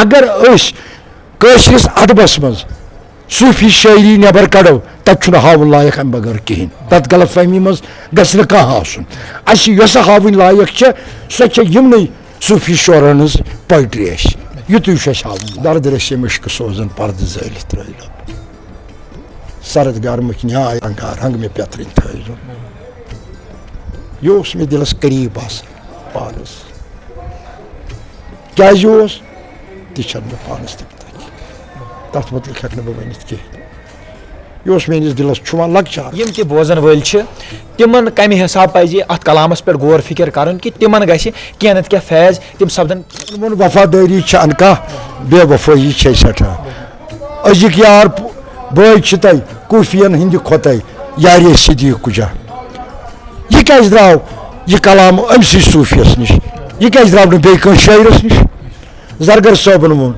अगर कशिस अदबस मज सूफी शायरी नबर कड़ो तब हावन लायक अम बगैर कहें तथ गलत फहमी मज गह कह आस हावन लायक सो यमन सूफी शोरन हज पोइट्री युतु हावन दर्द रस मुश्क सोजन पर्द जल सरद गर्मक न्याय अंगार हंग में पेतर थो यह मे दिलस करीब पानस क्या मे पानस तथ मुतलिक हेक बह वन कह यह मेनिस दिलस छुवान लकचार यम कि बोजन वल तिमन कम हिसाब पज अत कलामस पे गौर फिक्र कर कि तिमन गि क्या नत क्या फैज तिम सपदन वफादारी अनका बेवफाई सठा अजिक यार बय तह कूफियन हंद खोत यार सदीक कुजा यह क्या द्राव यह कलाम अमसी सूफियस निश यह क्या द्राव बे शायरस निश जरगर साहबन वोन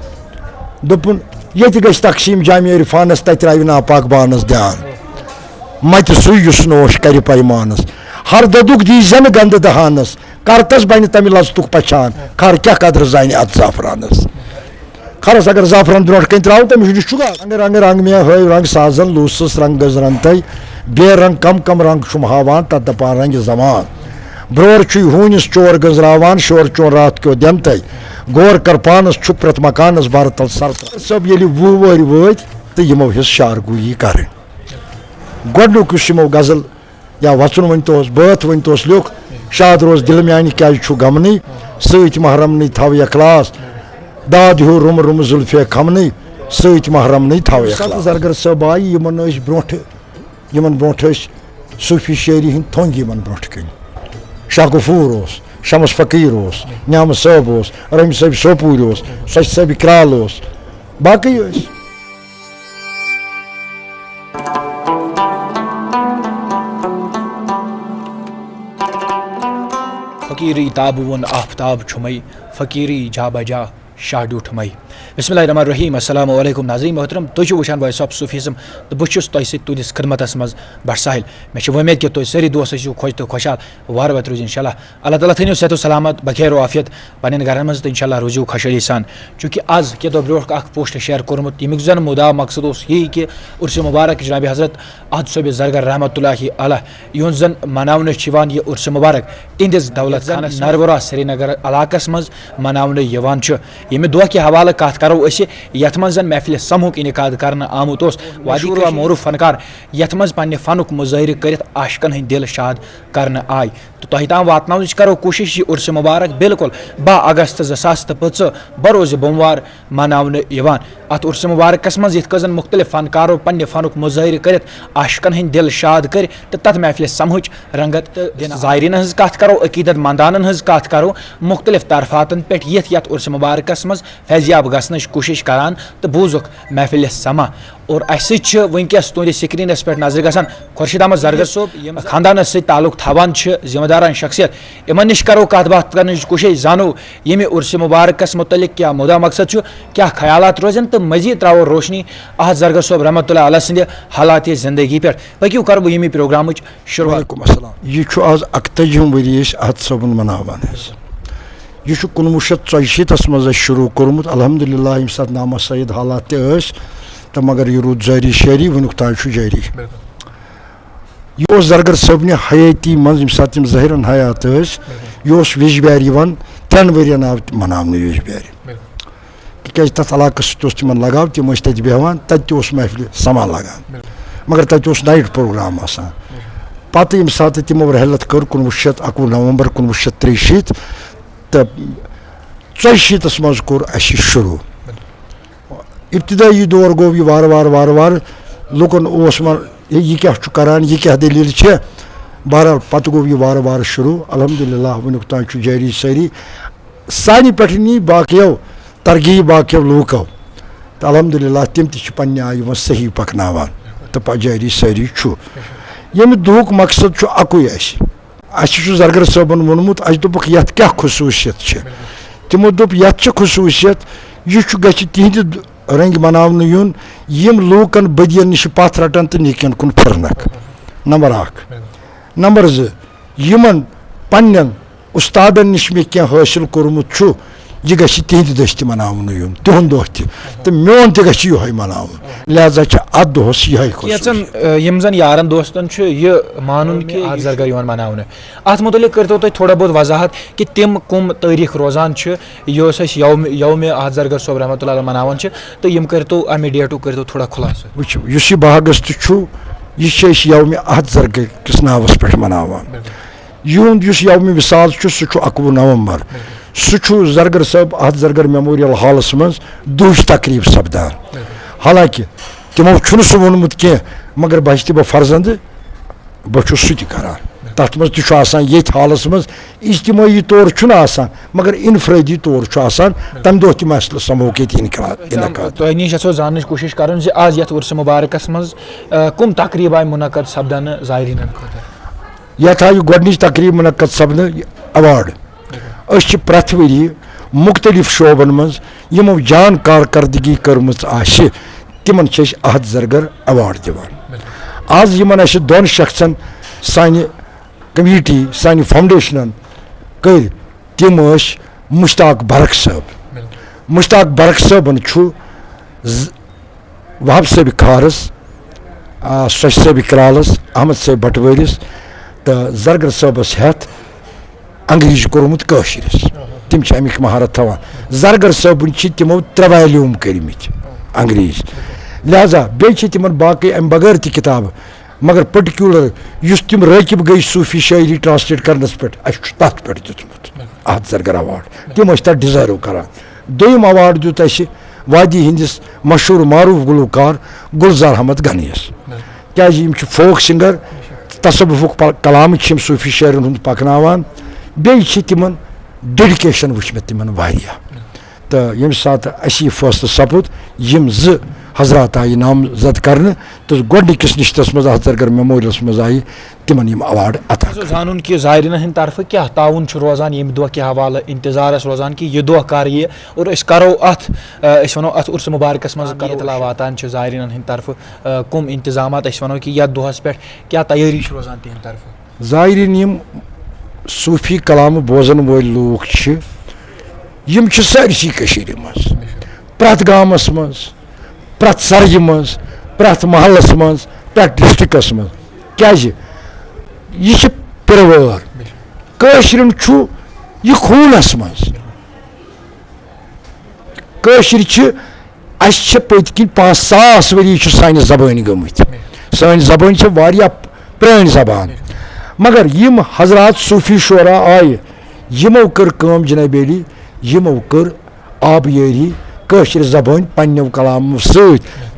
दोपन ये गई तकसीम जामिया इरफानस तत त्राव नापाक बानस ध्यान मत सुस नोश कर पैमानस हर ददुक दी जन गंद दहानस करतस बन तम लजतुक पछान खर क्या कदर जान अत जाफरानस खरस अगर जाफरान ब्रो कन त्राव तमिस रंग रंग रंग में हव रंग साजन लूसस रंग गजरन तय बे रंग कम कम रंग शुम हावान तथ दपान रंग जमान ब्रोर हूनिस चोर गजरावान शोर चोर रात क्यों दिन तय गौर कर पानस छुप प्रत मकानस बारतल सर सब ये वो वर वत तो यमो हिस शारगुई कर गोडनुक यमो गजल या वचन वन तोस बात वन तोस लिख शाद रोज दिल म्यान क्या गमन सत महरमन थव यखलास दाद हो रुम रुम जुल्फे खमन सत महरमन थव यखलास जरगर सब आई यमन ब्रोट सूफी शायरी हंद थोंग यमन ब्रोट कन शाह गफूर शमस फकीर न्याम साहब रम साहब सोपूर सच साहब क्राल बाकी फकीरी ताबुन आफ्ताब छुमई फकीरी जा बजा शाह डूठमई बिस्मिल्लाहिर्रहमानिर्रहीम अस्सलामु अलैकुम नाज़रीन मोहतरम तुझु वुचान वॉइस ऑफ सूफिज़म तो बहुत तुंदिस खिदमतस मज बड़ साहिल मे उम्मीद कि तुम सारी दोस्त खुश तो खुशहाल वार वत रोज इंशाल्लाह अल्लाह ताला थो सेहत सलामत बखैर आफियत पन्न घर मज तो इंशाल्लाह रोजू खुशहाली सान चूँकि आज क्या ब्रो पोस्ट शेयर कोर्मुत यमुक जन मुदा मकसद यही कि उर्स मुबारक जनाब हज़रत अहद सोब जरगर रहमतुल्लाहि अलैह युन जन मनावन यह उर्स मुबारक तिंदिस दौलत खानस नरवरा श्रीनगर इलाकस मज मनावन यमे दह के हवाले कत करो यथ मज महफिल समूह इनकाद कर आमुत मशहूर मरूफ फनकार यथ मज पन्ने फनुक मुजाहिर कर आशिकन हंद दिल शाद कर आय तो तह ताम वातन करो कोशिश यह उर्स मुबारक बिल्कुल 12 अगस्त 2025 बरोज बोमवार मनावन अत उर्स मुबारकस मज यथ कजन मुख्तलिफ फनकारों पन्ने फनुक मुजाहिर कर आशिकन हंद दिल शाद कर तो तथ महफिल समूह रंगत ज़ायरीन हज कत करो अकीदत मंदानन हज कत करो मुख्तलिफ तरफातन पे यथ उर्स मुबारकस मज फैजियाब गसन कोशिश करान तो बूजुक महफिल समा और अस वनकस तुंद स्क्रीनस पे नजर गसान खुर्शीद अहमद जरगर सोब खानदानस सत ताल्लुक थवान जिम्मेदारान शख्सियत इन नश करो कत बात कर कोशिश जानो ये उर्स मुबारकस मुतलिक क्या मुदा मकसद क्या ख्यालात रोजन तो मजीद त्रावो रोशनी अहद जरगर सोब रहमतुल्लाह अलैह सिंद हालात ज़िंदगी पे पक्यू कर बह यमी प्रोग्राम शुरुआत यह आज 41 वरियस अहद सोबन मनावान यह 1964 मज शुरू कोर्मुत अल्हम्दुलिल्लाह यम सात नामा सईद हालात तो मगर यह रूद जारी शायरी वनुक तान जारी यह जरगर सबन हयाती मज यम सात ज़ाहिरन हयात यह विजब्यार 3 वरियन आव मनावन विजब्यार क्या तथ इलाकस तिमन लगाव तम तत बेहान तत महफिल समा लगान मगर तत नाइट प्रोग्राम आसान पत यम सात तमो रहलत कर 1991 नवंबर 1963 तो 64 मज कोर अस शुरू इब्तदाई दौर गो यह वार वार लुकन यह क्या करान यह क्या दलील बहरहाल पत गो यह वार शुरू अल्हम्दुलिल्लाह वनुक तान जारी सारी सानि पे बाकियों तरगीब बाकियों लूको तो अल्हम्दुलिल्लाह तम तन्ने आय सही पकनावान तो जारी सारी यम दुक मकसद अकुई जरगर साहबन वोनमुत अस दोपक यथ क्या खसूसियत तमो दोप यथ खसूसियत यह गि तिहद रंग मनावन यून यम लूकन बदियन नश पथ रटन तो निकन कुन फिरनक नंबर 1 नंबर 2 यमन पन्न उस्तादन नश मे क्या हासिल कोर्मुत यह गि तिहद दह तह मनावन यून तिहुंद दह तो मोन तह गह मनावन लिहाजा अत दोहस यह यम जन यारन दोस्तन यह मानुन कि अत जरगर मनावन अत मुतलिक करतो तुम थोड़ा बहुत वजाहत कि तिम कुम तारीख रोजान यौम अत जरगर सोब रहमतुल्लाह अलैह मनावन तो यम करतो अमे डेटू करतो थोड़ा खुलासा वुच यह 12 अगस्त यह यौम अत जरगर किस नावस पे मनावान युंद यौम विसाल सह 21 नवंबर सह जरगर साहब अत जरगर मेमोरियल हॉलस मज दुह तकरीब सपदान हालांकि तमो सह वोनमुत कह मगर बच बह फर्जंद बहुत सह करान तथ मज ये हालस मज इज्तिमाई तौर मगर इनफरादी तौर तम दह तह मसल समोक तुह नश जान कोशिश कर आज ये उर्स मुबारकस मज कम तकरीब आय मुनक़द सपदान ज़ायरीन ये आय गोडनिच तकरीब मुनक़द सपन अवार्ड प्रथ वरी मुख्तलिफ शोबन मज यमो जान कारकर्दगी कर्म तिमन अहद जरगर अवार्ड दिवान आज यमन दोन शख्सन सानि कमेटी सानि फाउंडेशन कर तिम मुश्ताक बरक साहब मुश्ताक बरक साहबन वहाब साहब खारस शश साहब करालस अहमद साहब बटवरिस तो जरगर साहबस हेथ अंग्रेज कोर्मुत कशिरस तिम अमिक महारत थवान जरगर साहबन तिमो 3 वॉल्यूम कर्मित अंग्रेज लिहाजा बेच तिमन बाकी अम बगैर ति किताब मगर पर्टिकुलर युस तिम राकिब गई सूफी शायरी ट्रांसलेट करनस पे तथ पे दितमुत अहद जरगर अवार्ड तिम तथ डिजर्व करान दोयम अवार्ड दित वादी हिंदिस मशहूर मारूफ गुलकार गुलजार अहमद गनीस क्या फोक सिंगर तसव्वुफ कलाम सूफी शायरन हुंद पकनावान बेच तिमन डेडिकेशन वुच मे तिमन वारिया तो यम सात असी फैसला सपुद यम ज हजरात आई नामजद करने तो गोडनिकिस निश्तस मज अहद जरगर मेमोरियल्स मज आई तिमन यम अवार्ड अता जानून कि ज़ायरीन हंद तरफ क्या ताउन रोजान यम दह के हवाले इंतजार रोजान कि यह दह कर ये और अस करो अत वनो अत उर्स मुबारकस मज इतला वातान ज़ायरीन हंद तरफ कुम इंतजामात वनो कि यथ दोहस पे क्या तैयारी रोजान तिहंद तरफ ज़ायरीन यम सूफी कलाम बोजन वोल लूख यम सारसी कशीर मज प्रथ गामस मज प्रथ सरज मज प्रथ महलस मज प्रथ डिस्ट्रिक्टस मज क्या यह पुरवार कशिरन यह खूनस मज कशिर पत किन 5,000 वरी सान जबान गमत सान जबान प्रान जबान मगर यम हजरात सूफी शोरा आय यमो कर काम जनाब अली यमो कर आबयारी कशिर जबान पन्नो कलाम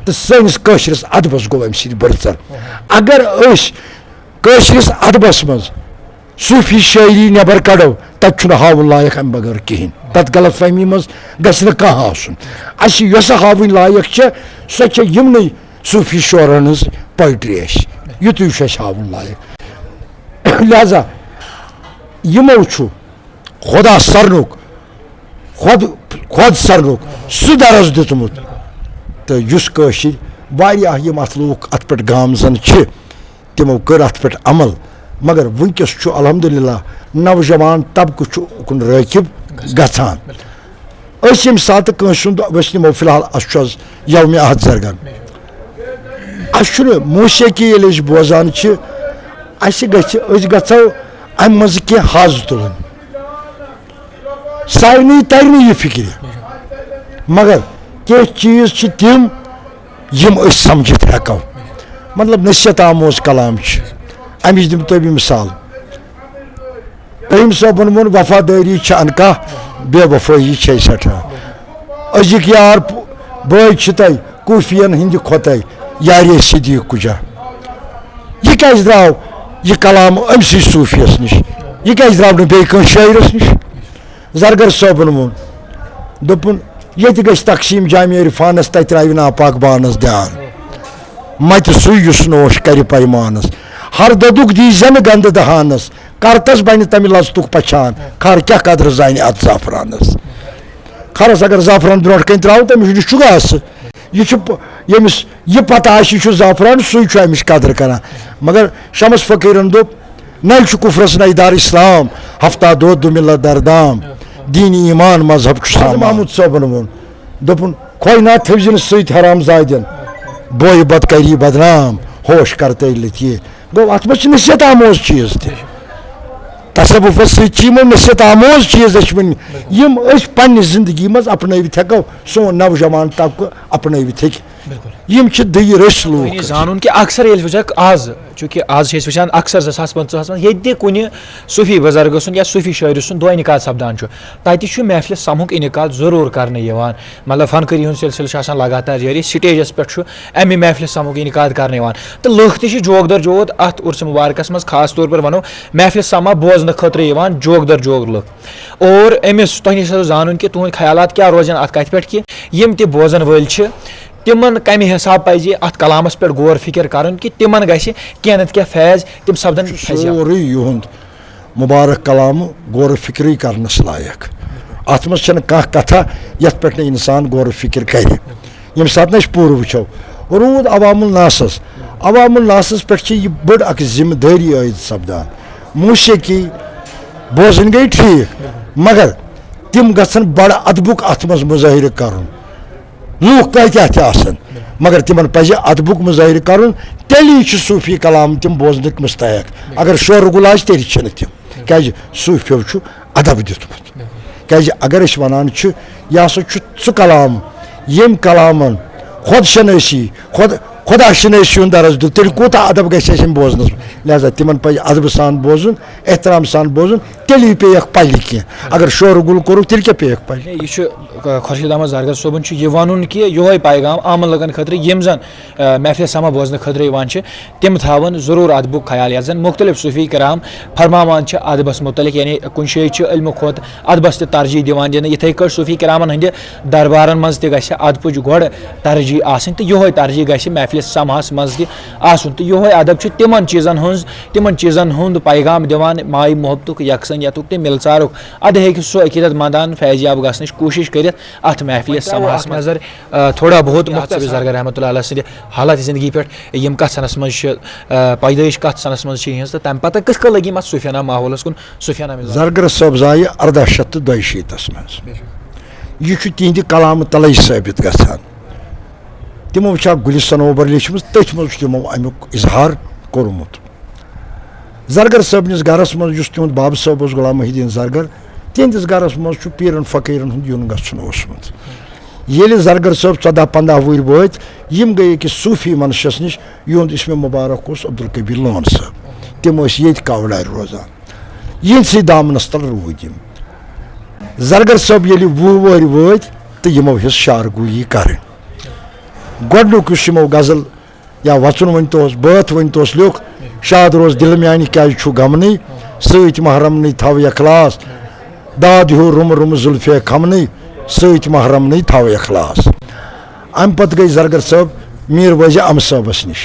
तो सानिस कशिरस अदबस गो अम बरतर अगर कशिरस अदबस मज सूफी शायरी नबर कड़ो तब हावन लायक अम बगैर कहें तथ गलत फहमी मज गह कह आस हावन लायक सो यमन सूफी शोरन हज पोइट्री युत हावन लायक लिहाजा यमो खुदा सरनुक खुद सरनुक सह दरस दितमुत तो कशिर यम अत लूख अत पे गामजन तिमो कर अत पे अमल मगर वनकस अल्हम्दुलिल्लाह नौजवान तबक उकन राकिब गछान यम सात वनो फिलहाल अस यौम अहद जरगर अस मौसीकी ये बोजान गो अम मज कह हाज तुलन सारे तरह यह फिक्र मगर कह चीज तिम यम समझित हेको मतलब नसीहत आमोज कलाम अमिच दिम तुम मिसाल रहीम साहबन वोन वफादारी अनका बेवफाई सठा अजिक यार बय तह कूफियन हंद खोत यार सिद्दीक कुजा यह क्या द्राव यह कलाम अमसी सूफियस निश यह क्या द्राव बे शायरस निश जरगर साहबन वोन दोपन ये गई तकसीम जामिया इरफानस तत नापाक बानस ध्यान मत सुस नोश कर पैमानस हर ददुक दी जन गंद दहानस करतस बन तमि लजतुक पछान खर क्या कदर जान अत जाफरानस खरस अगर जाफरान ब्रो कन त्रो तमिस गास यमिस यह पता जाफरान सह अमिश कदर कर मगर शमस फकीरन दोप नल कुफरस नईदार इस्लाम हफ्ता दो मिलत दरदाम दीन ईमान मजहब महमूद साहबन वोन दोपन खोय ना थविजन सत हराम जायदन बोय बदकारी बदनाम होश करते लत ये गो अत मज नसीहत आमोज चीज थे तसवुफ सो नसीहत आमोज चीज यम पन्ने जिंदगी मज अपनवित हेको सोन नौजवान तबक अपनवित हे यम दई रस लूक जानून कि अक्सर ये वुचक आज चूंकि आज वुचान अक्सर 2015 मज ये कुन सूफी बुजुर्ग सुन या सूफी शायर सुन दुआ इनकाद सपदान तत महफिल समूक इनकाद जरूर करने मतलब फनकरी हूं सिलसिल लगातार जारी स्टेजस पे अमे महफिल समूक इनकाद करने तो लुख त जोग दर जोग अत उर्स मुबारकस मज खास तौर पर वनो महफिल समा बोजन खतर जोग दर जोग लुख और अमिस तुह नश जानून कि तुहद ख्यालात क्या रोजान अत कत पे कि यम त बोजन वल तिमन कम हिसाब पज अत कलामस पे गौर फिक्र कर कि तिमन गि क्या नत क्या फैज तिम सपदन सोरे युंद मुबारक कलाम गौर फिक्र करनस लायक अत मज कथा यथ पे इंसान गौर फिक्र कर यम सात पूर वो रूद अवामुल नासस पे बड़ अक जिम्मेदारी आयद सपदान मौसीकी बोजन गई ठीक मगर तिम गन बड़ अदबुक अत मज मुजाहिर कर लूख कत मगर तिमन पज अदबुक मुजाहिर कर तेली सूफी कलाम तिम बोजन मुस्तक अगर शोर गुल आज तेल तिम क्या सूफियों अदब दितमुत क्या अगर वनान यह सह कलाम यम कलामन खुद शनासी खुदा शनासी दरज दुख तेल कूता अदब गि बोजन लिहाजा तिमन पज अदब सान बोजन एहतराम सान बोजन तेली पे पल कह अगर शोर गुल कोर तेल क्या पे पल यह खुर्शीद अहमद जरगर सोबन यह वन कि यो पैगाम आमन लगन खतर यम जन महफिल समा बोजन खतर तिम थावन जरूर अदबुक ख्याल यह जन मुख्तलिफ सूफी कराम फरमावान अदबस मुतलिक यानी कुन शे इल्म खोत अदबस तरजीह दिवान दिन इथे कट सूफी करामन हंद दरबारन मज तह अदबुच गोड़ तरजीह आसन तो यो तरजीह गि महफिल समास मज तन तो यो अदब तिमन चीज़न हुंद पैगाम दिवान माय मोहब्बतुक यकसनियतुक ते मिलसारुक अद हे सो अकीदत मंदान फैज़याब गसनच कोशिश कर अत महफिल समास नजर थोड़ा बहुत मुख्तलिफ जरगर रहमतुल्लाह अलैह सद हालात जिंदगी पे यम कत सनस मज पैदाइश कत सनस मज तो तम पता किस लगी मत सूफियाना माहौलस कुन सूफियाना जरगर साहब जाय 1862 मज यह तिहद कलाम तले साबित गसान तिमो गुलिस्तान ओबर लेचम तथ मज तिमो अमुक इजहार कोरमुत जरगर साहबनिस गरस मज तिहद बाब साहब गुलाम मोहिद्दीन जरगर तिहदिस गरस मज पीरन फकीरन हुंद युन गछुन ओसमुत येले जरगर साहब 14-15 वुर वात यम गए कि सूफी मनशस निश युंद इसमें मुबारक उस अब्दुल कबीर लोन साहब तिम ये कवड़ार रोजान यह दामनस तल रूद यम जरगर साहब ये 20 वुर वात तो यमो हिस शारगुई कर गोडनुक गजल या वचन वनतोस बात वनतोस लिख शाद रोज दिल म्यान क्या गमन सत महरमन थव अखलास दाद हो रुम रुम जुल्फे खमन सत महरमन थव अखलास अम पत गई जरगर साहब मीर वजी अम साहबस नश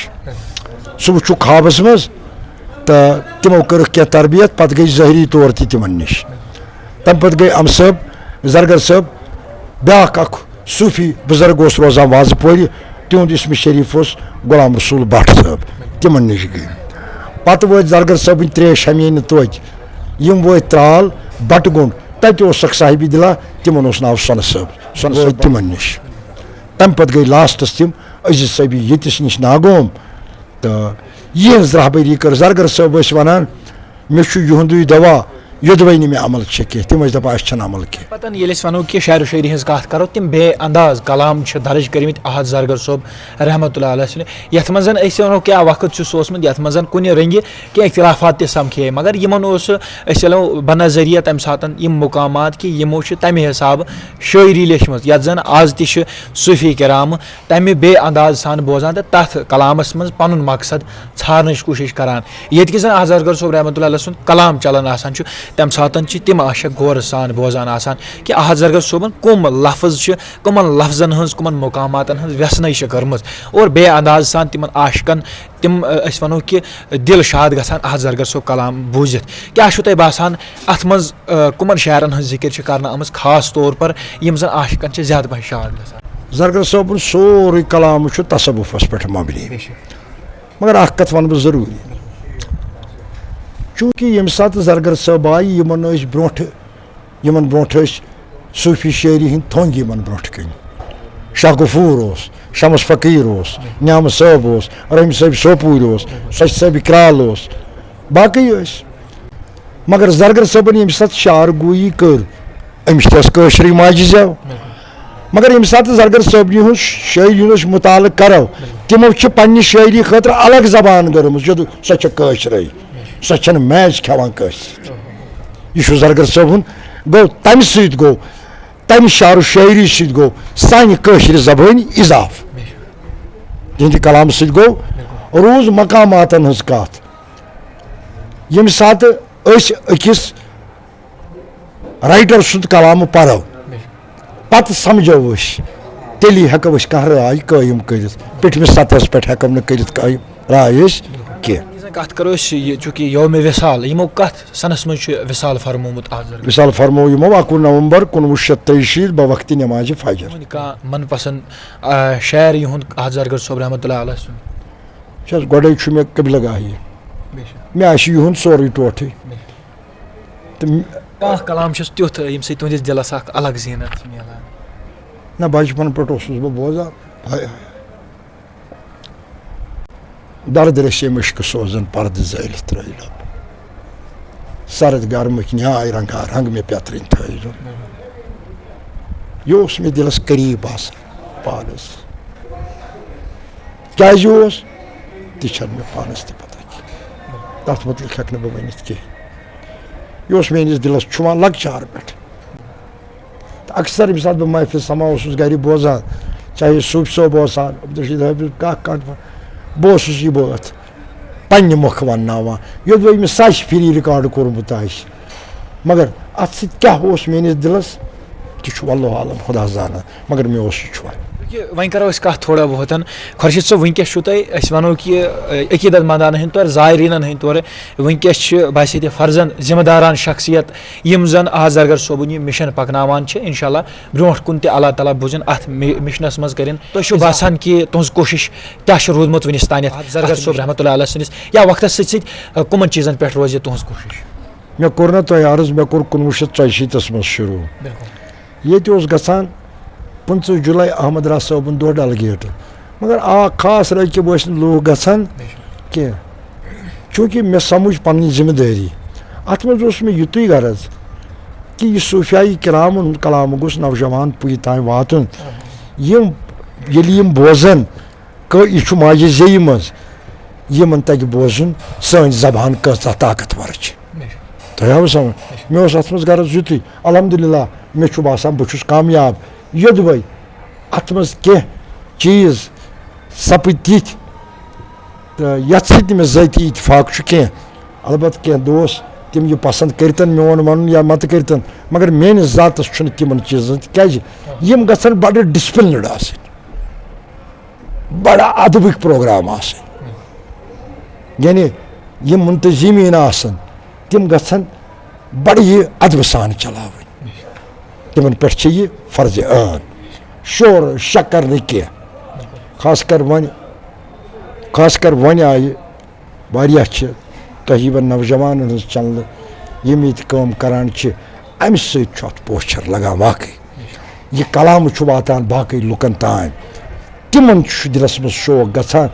सह वो ख्वाबस मज तो तिमो कर क्या तरबियत पत गई जहरी तौर तिमन नश तम पत गई अम साहब जरगर साहब ब्याख सूफी बुजुर्ग रोजान वाज पोर तिहद इसम शरीफ गुलाम रसूल भट्ट साहब तिमन नश गई पत वो जरगर साहब त्रेश हमीन तोच यम वो त्राल बटगुंड तत साहिबी दिला तिमन नाव सन साहब तिमन नश तम पत गई लास्टस तिम अजीज साहबी यतिस नश नागोम तो यह रहबरी कर जरगर साहब वनान मे युंदु दवा युदवै मे अमल कह तम दपा अमल कह पता वो कि शायर शायरी हज कत करो तम बे अंदाज कलाम दर्ज करमित अहद जरगर सोब रहमतुल्लाह अलैह यथ मज वो क्या वक्त सोसमुत यथ मज कुन रंग क्या इख्तिलाफात समखे मगर यमन बनजरिया तम सात मुकामात कि यमो तमे हिसाब शायरी लेचम यथ जन आज तह सूफी कराम तमे बे अंदाज सान बोजान तो तथ कलामस मज पनुन मकसद छारन कोशिश करान ये कि जन अहद जरगर सोब रहमतुल्लाह अलैह कलाम चलान आसान तम सात तिम गौर सान बोजान आसान कि अहद जरगर सोबन कुम लफ्ज कमन लफ्जन हज कुमन मुकामातन हज व्यसन कर्म और बे अंदाज सान तिमन आशिकन तिम वो कि दिल शाद गसान अहद जरगर सोब कलाम बूजित क्या तुम बासान अत मज कुमन शायरन हज जिक्र कर आम खास तौर पर यम जन आशिकन ज्यादा पह शाद गसान जरगर साहब सोरे कलाम तसव्वुफस पे मबनी मगर अख कथ वन जरूरी चूँकि यम सात जरगर साहब आय यमन ब्रोह यमन ब्रोट सूफी शेरी हिंद थोंग यमन ब्रोट कन शाह गफूर शमस फकीर न्याम साहब रहीम साहब सोपूर सच साहब क्राल बाकी मगर जरगर सबन ये सात शार गोई कर अमिश माजि जव मगर ये सात जरगर सब शायरी मुताल करो तमो पन्ने शायरी खतर अलग जबान कर्म सो सो मैच खेवान कस यह जरगर सबन गो तमि सत गो तमि शार शायरी सत गो सानि कशर जबान इजाफ तिहंद कलाम सत गो रोज मकामातन हज कत यम सात अकिस राइटर सुंद कलाम पढ़ो पत समझो तेली हेको कह राय कायम कर पिठमिस सतहस पे हेको न कर राय कह कत करो चूंकि यौम विसाल यमो कत सनस मज विसाल फरमोमुत विसाल फरमो यमो 21 नवंबर 1983 बवक्त नमाज फजर मन पसंद शायर युंद जरगर सोब रहमतुल्लाह अलैह गोडे मे कबिल गाही मे युंद सोरे टोटे कलाम तुथ यम तुंदिस दिलस अलग जीनत मिलान ना बचपन पे बह बोजान दर्द रसे मुश्क सोजन पर्द जल त्र सर्द गर्मक न्याय रंगा रंग में पेतरन थो यह मे दिलस करीब पानस क्या मे पानस पता तथ मुतल हेक बह वन कह यह मेनिस दिलस छुवान लकचार पे अक्सर ये सात बह महफिल समा गर बोजान चाहे सूफ सोब अब्दुलरशीद हाफिज कह बह यह बात पन्ने मुख वन यो मे सच फिर रिकॉर्ड कोर्मुत मगर अत क्या मेनिस दिलस तह वल्लाह आलम खुदा जाना मगर मे छुआन वह करो कत थोड़ा बहुत खुर्शीद सोब वनकस वनो कि अकीदत मंदान हंद तौर ज़ायरीन हंद तौर वनकस बस ये फर्जन जिम्मेदारान शख्सियत यम जन आज जरगर सोबन यह मिशन पकनावान इंशाल्लाह ब्रोट कुन अल्लाह ताला बुझन अत मिशनस मज करें तुम बासान कि तुज कोशिश क्या रूदमुत वनिस तान जरगर सोब रहमतुल्लाह अलैह सनिस या वक्त सम चीज़न पे रोज तुज कोशिश मे कोर ना तुम अर्ज मे कोर 1984 मज शुरू ये गसान 15 जुलाई अहमद राज सोबन दो डलगेट मगर आ खास रकब लोग गसान कह चूँकि मे समझ पन जिम्मेदारी अत मे युत गरज कि यह सूफियाई किराम कलाम गोस नौजवान पुय तान वातन यम बोजन यह माजे जेई मज यमन तक बोजन सन जबान कसा ताकतवर तह समझ मे अत मज गरज युत अलहमदुलिल्लाह मे बासान बहुत कामयाब योदवे अत मज कह चीज़ सपद तिथ तो ये मे ज़ाती इतफाक कह अलबत् कह दोस्त तिम यह पसंद करतन मोन वन या मत करतन मगर मेनिस जातस तिम चीज़न क्या गसन बड़ डिसिप्लिनड बड़ा अदबिक प्रोग्राम यानी यह मुंतजीमीन तिम गसन बड़ यह अदब सान चलाव तिमन पे यह फर्ज आन शोर शक्कर न कह खासकर वन आय वारिया तकरीबन नौजवान चल यम ये करान अम सत पोचर लगान वाकई यह कलाम वातान बाकी लुकन तान तिमन दिलस मज शौक गसान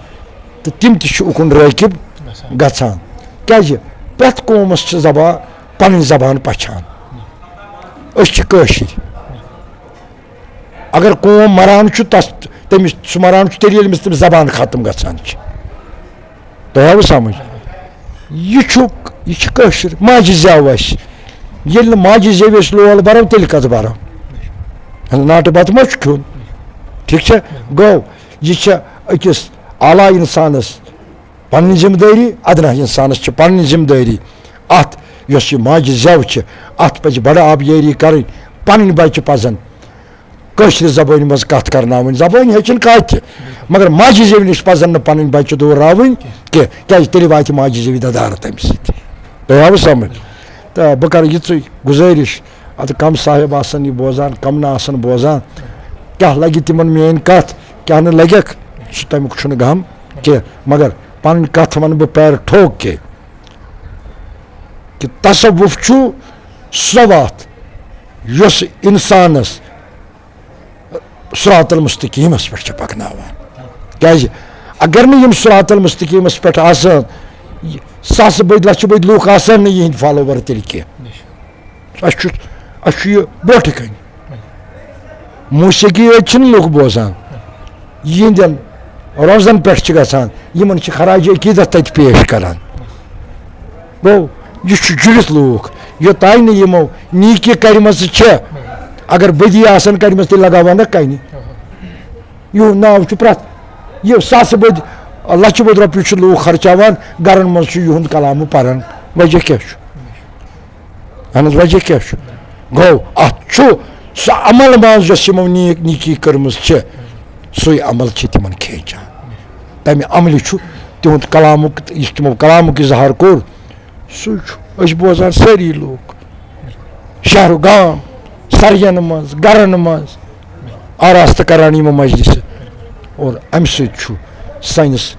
तो तिम तुकुन राकिब गसान क्या प्रत कौमस जबान पन जबान पछान कशिर अगर कौम मरान तमिस सह मरान तेल तम जबान खत्म गसान तह समझ यह कशिर माजि जेव ये माजि जेव लोल बरो तेल कत बरो नाट बत मा खुन ठीक गो यह अकिस आला इंसानस पन जिम्मेदारी अदना इंसानस पन जिम्मेदारी अत यह माजि जेव अत पे बड़ आबयारी कर पन बच्चे पजन कशर जबान मज कत करना जबान हेचन कत मगर माजि जेव नश पजन पन बच्चे दोरावन कह क्या तेल वात माजि जेव ददार तम सह समझ तो बह कर ये गुजारिश अत कम साहिब आसन यह बोजान कम ना आसन बोजान क्या लगे तिमन मेन कत क्या न लगेक सह तमुक गम कह मगर पन कत वन बह पैर ठोक के कि तसव्वुफ सह वत युस इंसानस सिरातुल मुस्तकीमस पे पकनावान क्या अगर न सिरातुल मुस्तकीमस पे आसान सास बद लक्ष बद लूक आसान यह फॉलोवर तेल कह ब्रोट कन मौसीकी लूक बोजान यहद रोजन पे गसान खराज अकीदत तत पेश करान गो यह जुड़ित लूक योतान नमो नीकी कर्म अगर बदी आसन कर्म तेल लगावा ना कन यू नाव प्रत यह सास बद लक्ष बद रुपये लूक खर्चावान गरन मज युंद कलाम पारान वजह क्या अहन वजह क्या गो अत सह अमल मज यमो नीकी कर्म सो अमल तिमन खेचान तमें अमल तिहद कलामुक तमो कलामुक इजहार कोर सह बोजान सारी लूक शहर गाम सरयन मज गरन मज आरास्त करान यमो मजलिस और अम सस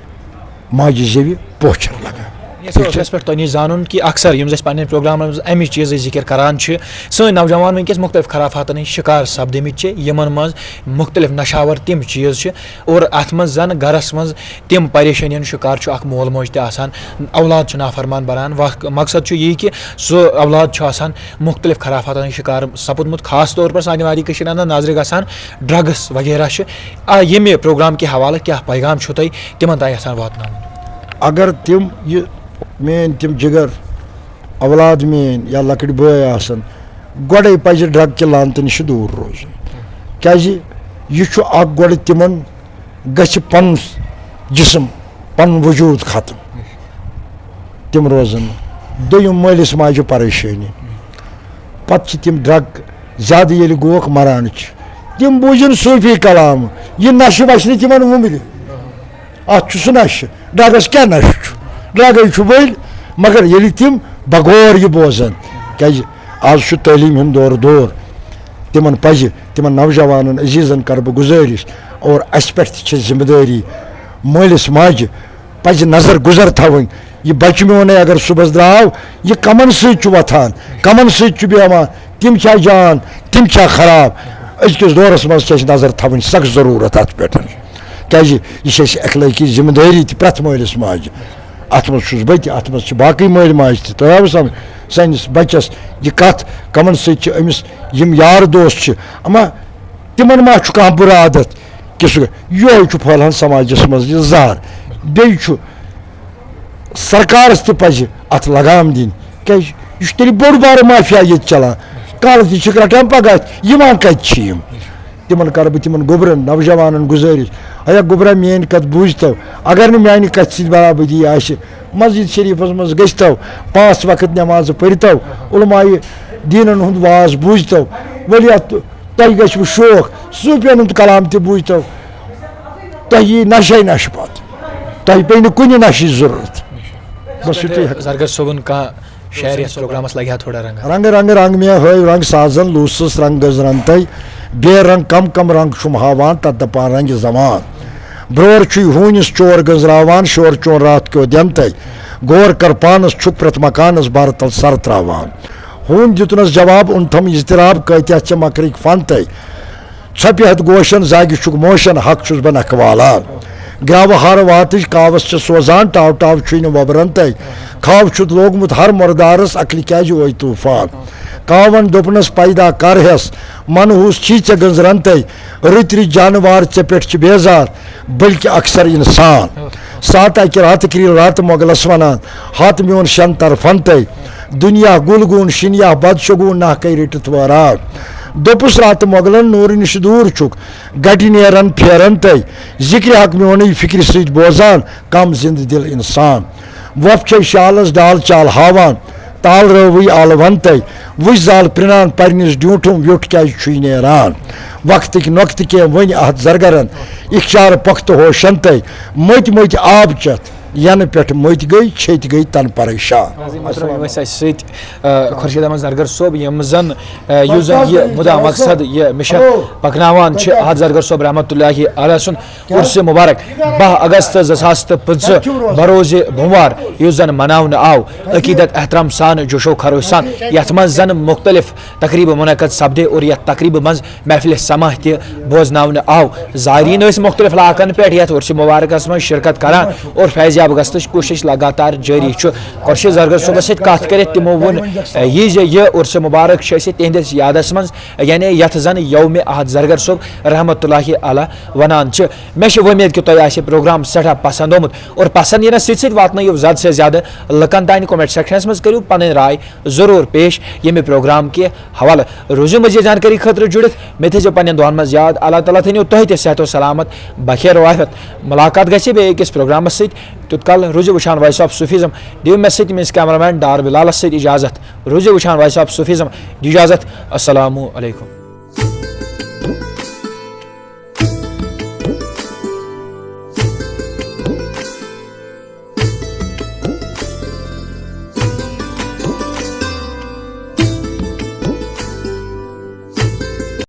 माजि जेवि पोचर लगा पे तुम जान कि अक्सर पे प्रोग्राम अमि चीज़ जिक्र करान सन नौजवान वनकस मुख्तलिफ खराफातन हंद शिकार सपदमित यमन मज मुख्तलिफ नशावर तम चीज़ और अत मज जन गरस मज तम परेशानियन शिकार मोल मोज तसान औलाद नाफरमान बनान मकसद यही कि सो औलाद मुख्तलिफ खराफातन हंद शिकार सपुदमुत खास तौर पर सान वादी अंदर नजर गसान ड्रग्स वगैरह ये प्रोग्राम के हवाले क्या पैगाम तुम तिमन तान वात अगर तम यह मेन तम जिगर औलाद मेन या लकड़ बय आसन गोड़े पज ड्रग के लानत नश दूर रोज क्या यह गोड़ तिमन गन जिसम पन वजूद खत्म तम रोजन दोम मालिस माजु परेशानी पत तम ड्रग ज्यादा ये गोक मरान तम बूझन सूफी कलाम यह नशे वश तिमन उम्र अत सह नशे ड्रगस क्या नशे ड्रग वल मगर ये तम बगौर यह बोजान क्या आज तलीम हंद दौर तिमन पज तिमन नौजवान अजीजन कर बह गुजारिश और अस पे जिम्मेदारी मालिस माज पज नजर गुजर थवन यह बच मोन अगर सुबह द्राव यह कमन सथान कमन सहान तम जान तम खराब अजकिस दौरस मज नजर थवन सख्त जरूरत अत पे क्या यह अखलाकी जिम्मेदारी प्रत मालिस माज अत मज बत अत मज बाकी माल माज तव समझ सैनिस बच्चस यह कत कमन अमिस यम यार दोस्त अमा तिमन मा कह बुरा आदत कि यो फैलान समाजस मज यह जहर बे सरकारस तज अत लगाम दिन क्या यह तेल बोड़ बार माफिया ये चलान कल तक रटान पगह कत तिमन कर बह तिमन गोबरन नौजवान गुजारिश अया गोबरा मेन कत बूझतो अगर न मानि कत सत बराबरी आशि मस्जिद शरीफस मज गो 5 वक्त नमाज पढ़तो उलमाए दीनन हुंद वाज बूझतो वलिया तह गो शौक सूफियन हुंद कलाम त बूझतो तह यी नशे नश पत तह पे न कुन नश जरूरत बस जरगर सोबन का शायर प्रोग्रामस लगे थोड़ा रंग रंग रंग में हय रंग साजन लूसस रंग गजरन तय बे रंग कम रंग शुम हावान तत दपान रंग जमान ब्रोर हूनिस चोर गजरावान शोर चोर रात क्यों दिन तय गौर कर पानस छुक प्रत मकानस बार तल सर त्रावान हून दितनस जवाब उनथम इजतराब कत्या चे मकरिक फन तय छपहत गोशन जागि छुक मोशन हक छुस बन अखवालान ग्राव हर वातज कावस च सोजान टाव टाव छुन वबरन तय खाव छुत लोगमुत हर मुर्दारस अकल क्या ओय तूफान कावन दोपनस पैदा कर हेस मनहूस छी चे गंजरन तय रुत रुत जानवर चे पे बेजार बल्कि अक्सर इंसान सात अक रात क्रिल रात मोगलस वनान हाथ मोन शन तरफन तय दुनिया गुलगुन शिनिया बदशगुन ना कई रटित वराग दोपुस रात मोगलन नूर नश दूर छुक गटि नेरन फेरन तय जिक्र हक मोन फिक्र सत बोजान कम जिंद दिल इंसान वफ शालस डाल चाल हावान ताल रवि आलवन तय वुज जाल प्रिनान परनिस ड्यूठुम व्युठ क्या नेरान वक्त नक्त के वन अत जरगरन इख्चार पख्त होशन तय मत मत आब चत यन पे मत गई छत गई तन परेशान खुर्शीद अहमद जरगर सोब यम जन ये मुदा मकसद ये मिशन पकनावान अहद जरगर सोब रहमतुल्लाहि अलैह सुन उर्स मुबारक 10 अगस्त 2015 बरोज बुमवार युस जन मनावन आव अकीदत एहतराम सान जोशो खरोश सान यथ मज जन मुख्तलिफ तकरीब मुनक़द सपदे और यथ तकरीब मज महफिल समाह तह बोजनावन आव ज़ायरीन मुख्तलिफ इलाकन पे यथ उर्स मुबारकस मज शिरकत करान और फैज़याब गस्तच कोशिश लगातार जारी खुर्शीद जरगर सोबस सत कत कर तमो वोन यह उर्स मुबारक तिहंदिस यादस मज यानी यथ जन यौम अहद जरगर सोब रहमतुल्लाहि अलैह वनान मे उम्मीद कि तुम प्रोग्राम सठा पसंद आमुत और पसंद यह सत वातन ज़्यादा से ज़्यादा लुकन तान कमेंट सेक्शनस मज करू पन राय जरूर पेश ये प्रोग्राम के हवाले रोजू मजीद जानकारी खतर जुड़ित मे थो पन्न दुआन मज याद अल्लाह ताला थो तुह सेहत सलामत बखैर वाफियत मुलाकात गि बेकिस प्रोग्रामस सत तुत कल रोजू वुचान वॉइस ऑफ सूफिज्म दिव मे सत मिस कैमरामैन डार बिलालस इजाजत रोजू वुचान वॉइस ऑफ सूफिज्म इजाजत अस्सलामु अलैकुम।